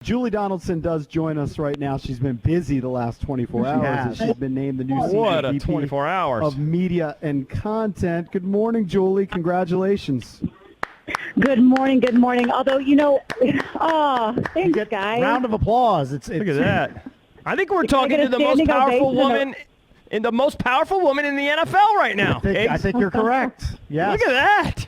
Julie Donaldson does join us right now. She's been busy the last 24 hours. She's been named the new What senior a VP 24 hours of media and content. Good morning, Julie. Congratulations. Good morning. Good morning. Although, thanks, guys. Round of applause. Look at that. I think we're talking to the most powerful woman in the NFL right now. I think you're correct. Yes. Look at that.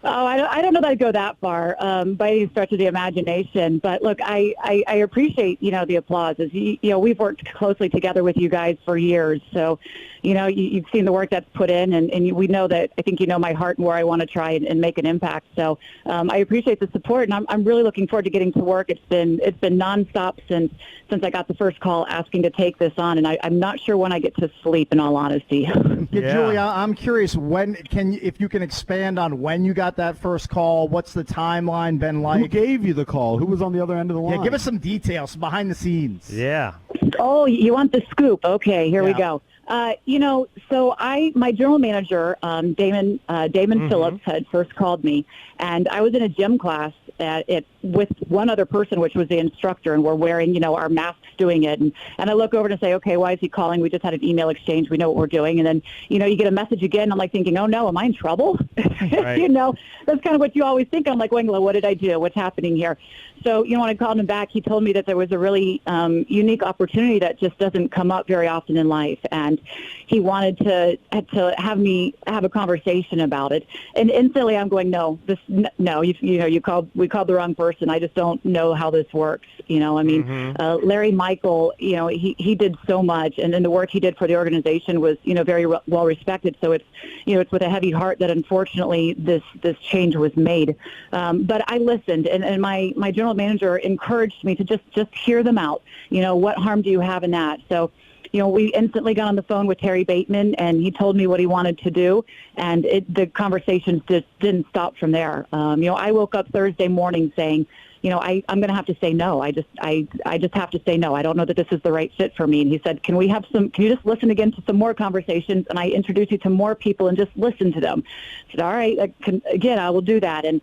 Oh, I don't know that I'd go that far by any stretch of the imagination. But look, I appreciate, the applause. As we've worked closely together with you guys for years. So, you've seen the work that's put in, and we know that. I think you know my heart and where I want to try and make an impact. So I appreciate the support, and I'm really looking forward to getting to work. It's been nonstop since I got the first call asking to take this on, and I'm not sure when I get to sleep, in all honesty. Yeah, Julia, I'm curious if you can expand on when you got that first call. What's the timeline been like? Who gave you the call? Who was on the other end of the line? Yeah, give us some details behind the scenes. Yeah. Oh, you want the scoop? Okay, here we go. So my general manager, Damon Phillips, had first called me, and I was in a gym class with one other person, which was the instructor, and we're wearing, our masks doing it. And I look over and say, okay, why is he calling? We just had an email exchange. We know what we're doing. And then, you get a message again. I'm like thinking, oh no, am I in trouble? Right. That's kind of what you always think. I'm like, Wengla, what did I do? What's happening here? So, when I called him back, he told me that there was a really unique opportunity that just doesn't come up very often in life. And he wanted to have me have a conversation about it. And instantly I'm going, we called the wrong person. I just don't know how this works. Larry Michael, he did so much, and then the work he did for the organization was, very well respected. So it's with a heavy heart that unfortunately this change was made. But I listened, and my general manager encouraged me to just hear them out. What harm do you have in that? So, we instantly got on the phone with Terry Bateman, and he told me what he wanted to do, and the conversations just didn't stop from there. I woke up Thursday morning saying, I'm going to have to say no. I just have to say no. I don't know that this is the right fit for me. And he said, can you just listen again to some more conversations, and I introduce you to more people and just listen to them. I said, all right, I will do that. And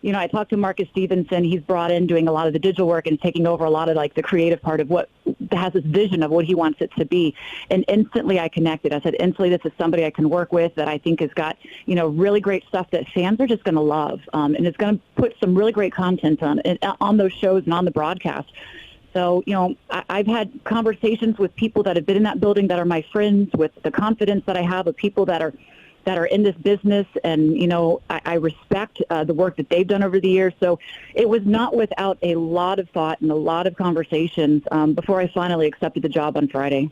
I talked to Marcus Stevenson. He's brought in doing a lot of the digital work and taking over a lot of the creative part of what has this vision of what he wants it to be. And instantly I connected. I said, instantly, this is somebody I can work with that I think has got, really great stuff that fans are just going to love. And it's going to put some really great content on those shows and on the broadcast. So, I've had conversations with people that have been in that building that are my friends, with the confidence that I have of people that are in this business, and I respect the work that they've done over the years. So it was not without a lot of thought and a lot of conversations before I finally accepted the job on Friday.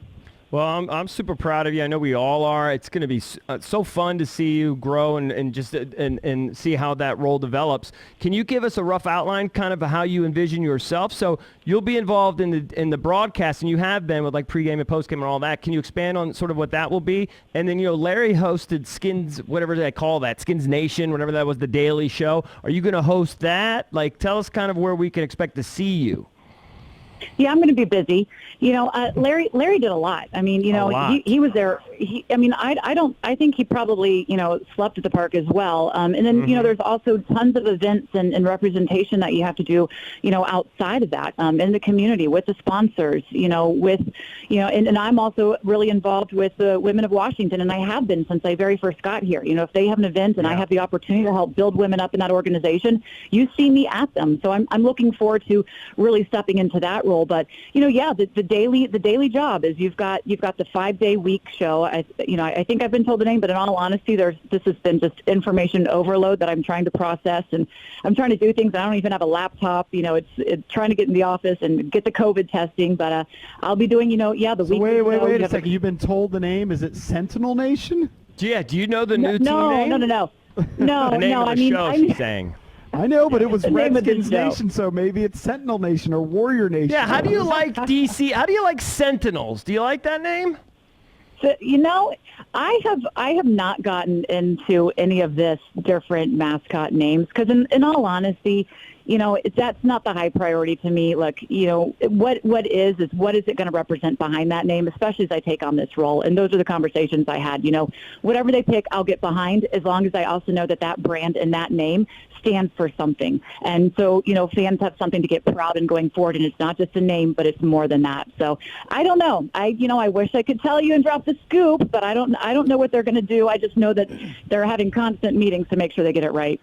Well, I'm super proud of you. I know we all are. It's going to be so fun to see you grow and just and see how that role develops. Can you give us a rough outline, kind of how you envision yourself? So you'll be involved in the broadcast, and you have been with pregame and postgame and all that. Can you expand on sort of what that will be? And then Larry hosted Skins, whatever they call that, Skins Nation, whatever that was, the daily show. Are you going to host that? Tell us kind of where we can expect to see you. Yeah, I'm going to be busy. Larry did a lot. I mean, he was there. I think he probably, slept at the park as well. And then, there's also tons of events and representation that you have to do, outside of that, in the community with the sponsors, and I'm also really involved with the Women of Washington, and I have been since I very first got here. If they have an event and I have the opportunity to help build women up in that organization, you see me at them. So I'm looking forward to really stepping into that role. But, the daily job is you've got the 5-day week show. I think I've been told the name, but in all honesty, this has been just information overload that I'm trying to process, and I'm trying to do things. I don't even have a laptop. It's trying to get in the office and get the COVID testing. But I'll be doing, the week. Wait a second. You've been told the name. Is it Sentinel Nation? Yeah. Do you know the new team name? No. The name of the show, she's saying. I know, but it was Redskins Nation, so maybe it's Sentinel Nation or Warrior Nation. Yeah, how do you like DC? How do you like Sentinels? Do you like that name? So, I have not gotten into any of this different mascot names because, in all honesty, that's not the high priority to me. Look, what is it going to represent behind that name, especially as I take on this role? And those are the conversations I had. Whatever they pick, I'll get behind, as long as I also know that brand and that name stands for something. And so, fans have something to get proud in going forward, and it's not just a name, but it's more than that. So I don't know. I wish I could tell you and drop the scoop, but I don't know what they're going to do. I just know that they're having constant meetings to make sure they get it right.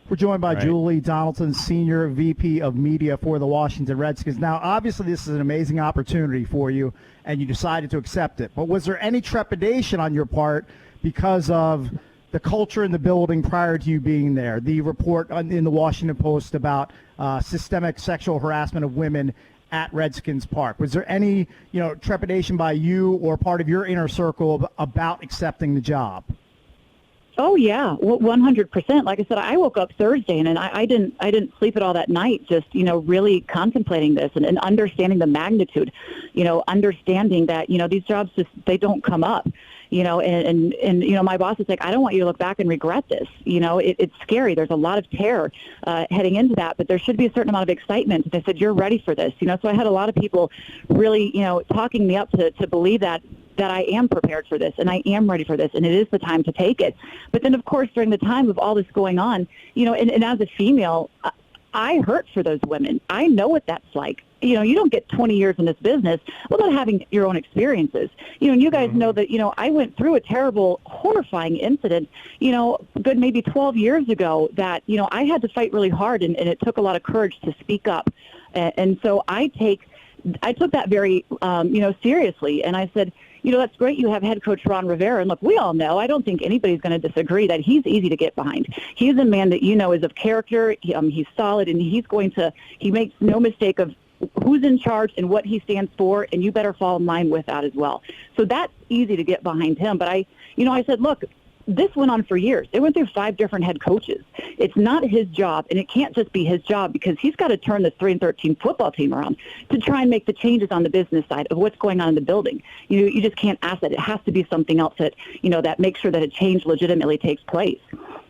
We're joined by Julie Donaldson, Senior VP of Media for the Washington Redskins. Now, obviously, this is an amazing opportunity for you, and you decided to accept it. But was there any trepidation on your part because of the culture in the building prior to you being there? The report in the Washington Post about systemic sexual harassment of women at Redskins Park. Was there any, trepidation by you or part of your inner circle about accepting the job? Oh yeah, 100%. Like I said, I woke up Thursday and I didn't sleep at all that night. Just really contemplating this and understanding the magnitude. Understanding that these jobs they don't come up. And my boss is like, I don't want you to look back and regret this. It's scary. There's a lot of terror heading into that, but there should be a certain amount of excitement. They said, you're ready for this. So I had a lot of people really talking me up to believe that I am prepared for this and I am ready for this and it is the time to take it. But then, of course, during the time of all this going on, and as a female, I hurt for those women. I know what that's like. You don't get 20 years in this business without having your own experiences. And you guys know that, I went through a terrible, horrifying incident, good maybe 12 years ago that, I had to fight really hard and it took a lot of courage to speak up. And so I took that very, seriously. And I said, that's great. You have head coach Ron Rivera. And look, we all know, I don't think anybody's going to disagree that he's easy to get behind. He's a man that, is of character. He's solid and he makes no mistake of who's in charge and what he stands for. And you better fall in line with that as well. So that's easy to get behind him. But I said, look, this went on for years. It went through 5 different head coaches. It's not his job, and it can't just be his job because he's got to turn this 3-13 football team around to try and make the changes on the business side of what's going on in the building. You just can't ask that. It has to be something else that, that makes sure that a change legitimately takes place.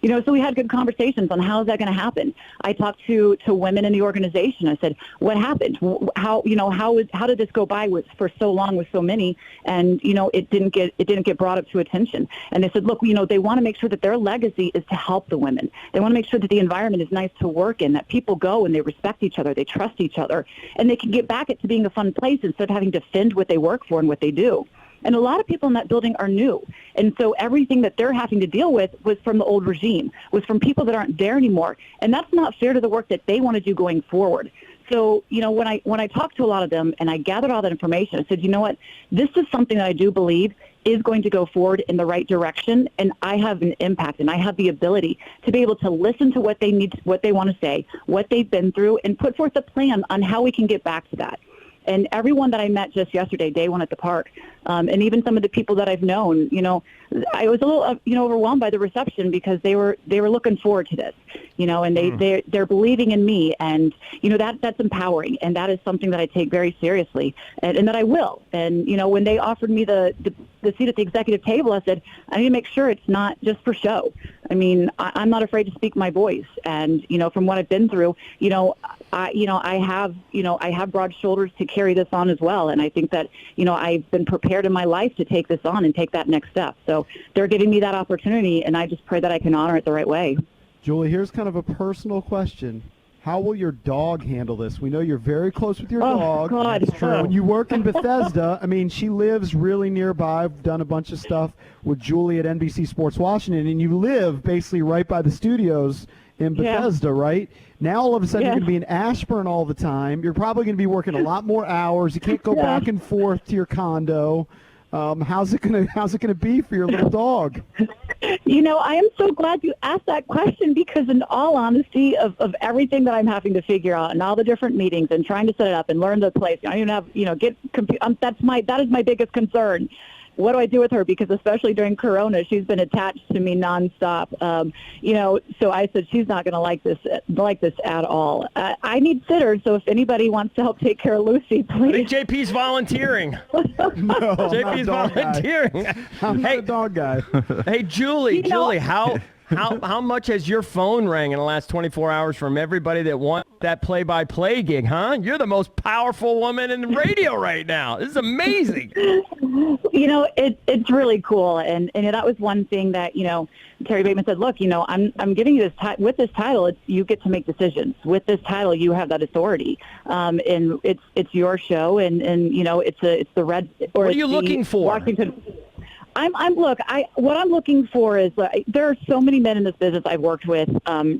So we had good conversations on how is that going to happen. I talked to women in the organization. I said, what happened? How did this go by for so long with so many? And, it didn't get brought up to attention. And they said, look, they want to make sure that their legacy is to help the women. They want to make sure that the environment is nice to work in, that people go and they respect each other, they trust each other, and they can get back to being a fun place instead of having to defend what they work for and what they do. And a lot of people in that building are new. And so everything that they're having to deal with was from the old regime, was from people that aren't there anymore. And that's not fair to the work that they want to do going forward. So, when I talked to a lot of them and I gathered all that information, I said, you know what, this is something that I do believe is going to go forward in the right direction. And I have an impact and I have the ability to be able to listen to what they need, what they want to say, what they've been through, and put forth a plan on how we can get back to that. And everyone that I met just yesterday, day one at the park, and even some of the people that I've known, I was a little, overwhelmed by the reception because they were looking forward to this, and they're believing in me, and that's empowering, and that is something that I take very seriously, and that I will. And when they offered me the seat at the executive table, I said I need to make sure it's not just for show. I mean, I'm not afraid to speak my voice, and from what I've been through, I have broad shoulders to carry this on as well, and I think that I've been prepared in my life to take this on and take that next step. So they're giving me that opportunity, and I just pray that I can honor it the right way. Julie, here's kind of a personal question. How will your dog handle this? We know you're very close with your dog. God. That's true. When you work in Bethesda, I mean, she lives really nearby. I've done a bunch of stuff with Julie at NBC Sports Washington, and you live basically right by the studios in Bethesda, right? Now all of a sudden you're going to be in Ashburn all the time. You're probably going to be working a lot more hours. You can't go back and forth to your condo. How's it gonna be for your little dog? I am so glad you asked that question because, in all honesty, of everything that I'm having to figure out and all the different meetings and trying to set it up and learn the place, I don't even have that is my biggest concern. What do I do with her? Because especially during Corona, she's been attached to me nonstop. So I said she's not going to like this at all. I need sitters, so if anybody wants to help take care of Lucy, please. I think JP's volunteering. No, JP's volunteering. I'm not a dog guy. Hey, Julie, how how much has your phone rang in the last 24 hours from everybody that wants that play-by-play gig, huh? You're the most powerful woman in the radio right now. This is amazing. It's really cool, and that was one thing that Terry Bateman said. Look, I'm giving you this with this title. You get to make decisions. With this title, you have that authority, and it's your show, and it's the red. Or What are you looking for? Washington. What I'm looking for is there are so many men in this business I've worked with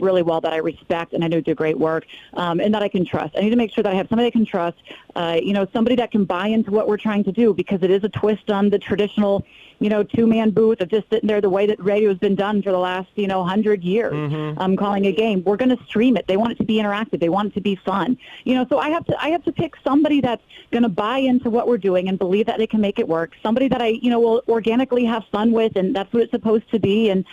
really well that I respect and I know do great work and that I can trust. I need to make sure that I have somebody I can trust, somebody that can buy into what we're trying to do, because it is a twist on the traditional, two-man booth of just sitting there the way that radio has been done for the last, 100 years. Calling a game. We're going to stream it. They want it to be interactive. They want it to be fun. So I have to pick somebody that's going to buy into what we're doing and believe that they can make it work. Somebody that I, will organically have fun with, and that's what it's supposed to be. And,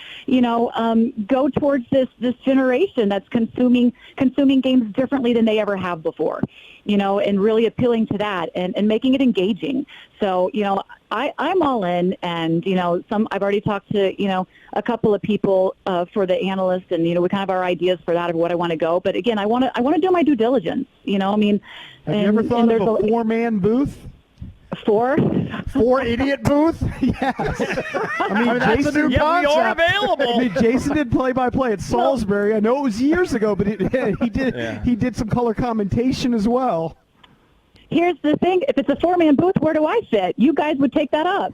go towards this generation that's consuming games differently than they ever have before, and really appealing to that and making it engaging. So, I'm all in, and I've already talked to a couple of people for the analysts, and we kind of have our ideas for that of what I want to go. But again, I want to do my due diligence. Have you ever thought of a four-man booth? Four idiot booth? Yes. That's a new Yeah, we are concept. available. Jason did play-by-play at Salisbury. I know it was years ago, but he did some color commentation as well. Here's the thing: if it's a four-man booth, where do I fit? You guys would take that up.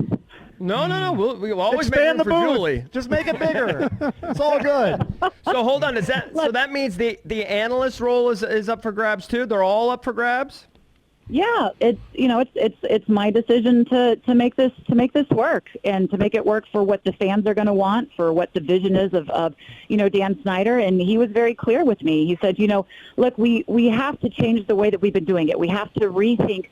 No. We'll always Expand make the room for booth. Julie. Just make it bigger. It's all good. So hold on. So that means the analyst role is up for grabs too? They're all up for grabs? Yeah, it's my decision to make this work, and to make it work for what the fans are going to want, for what the vision is of Dan Snyder. And he was very clear with me. He said, look, we have to change the way that we've been doing it. We have to rethink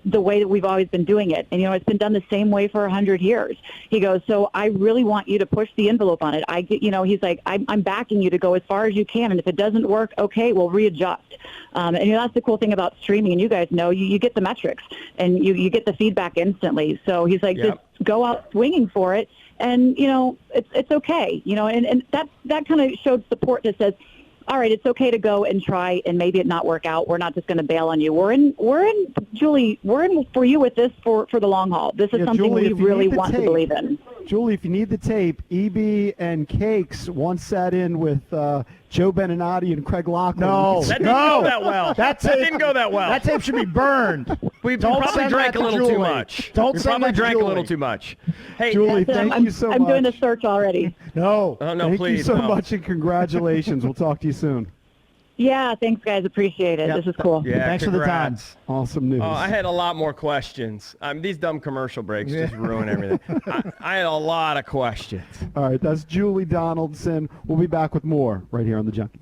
the way that we've always been doing it. And it's been done the same way for 100 years. He goes, so I really want you to push the envelope on it. He's like, I'm backing you to go as far as you can, and if it doesn't work, okay, we'll readjust. And that's the cool thing about streaming, and you guys know you get the metrics and you get the feedback instantly. So he's like, just go out swinging for it, and it's okay, and that kind of showed support that says, all right, it's okay to go and try, and maybe it not work out. We're not just going to bail on you. We're in, Julie. We're in for you with this for the long haul. This is something Julie, we really want to believe in. Julie, if you need the tape, EB and Cakes once sat in with Joe Beninati and Craig Lachlan. No. That didn't go that well. That didn't go that well. That tape should be burned. We Don't probably send drank that a to little too Julie. much. Don't we send probably that to drank a little Julie. too much. Hey, Julie, thank you so much. I'm doing the search already. No. Oh, no, Thank please. you so no. much, and congratulations. We'll talk to you soon. Yeah, thanks, guys. Appreciate it. Yep. This is cool. Yeah, Thanks for the time. congrats. Awesome news. Oh, I had a lot more questions. These dumb commercial breaks just ruin everything. I had a lot of questions. All right, that's Julie Donaldson. We'll be back with more right here on The Junkie.